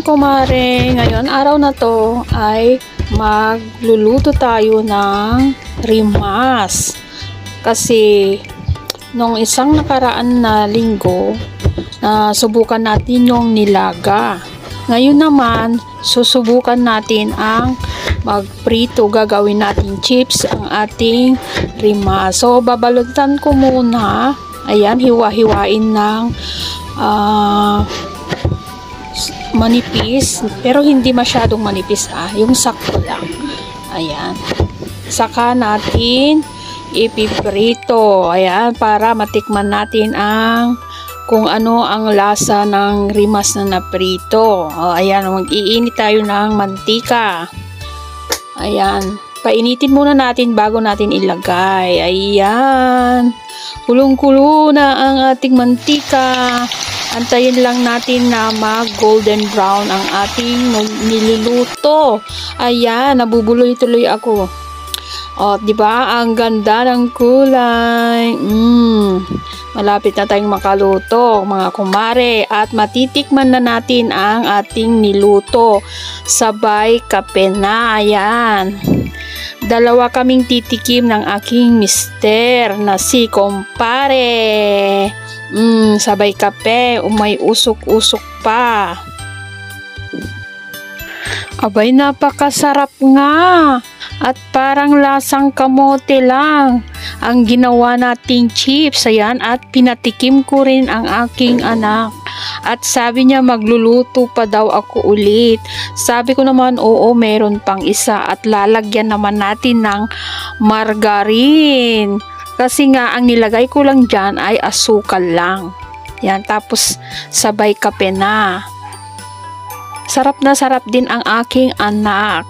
mga kumare, ngayon araw na to ay magluluto tayo ng rimas. Kasi nung isang nakaraan na linggo, subukan natin yung nilaga. Ngayon naman, susubukan natin ang magprito. Gagawin natin chips ang ating rimas. So, babalutan ko muna. Ayan, hiwa-hiwain ng manipis, pero hindi masyadong manipis yung sakto lang. Ayan, saka natin ipiprito. Ayan, para matikman natin kung ano ang lasa ng rimas na naprito. Ayan, mag-iinit tayo ng mantika. Ayan, painitin muna natin bago natin ilagay. Ayan, kulong-kulo na ang ating mantika. Antayin lang natin na mag-golden brown ang ating niluluto. Ayan, nabubuloy tuloy ako. O, di ba? Ang ganda ng kulay. Malapit na tayong makaluto, mga kumare. At matitikman na natin ang ating niluto. Sabay kape na. Ayan. Dalawa kaming titikim ng aking mister na si kumpare. Sabay kape, may usok-usok pa. Abay, napakasarap nga. At parang lasang kamote lang ang ginawa nating chips. Ayan, at pinatikim ko rin ang aking anak. At sabi niya magluluto pa daw ako ulit. Sabi ko naman, oo, meron pang isa. At lalagyan naman natin ng margarine. Kasi nga, ang nilagay ko lang dyan ay asukal lang. Yan, tapos sabay kape na. Sarap na sarap din ang aking anak.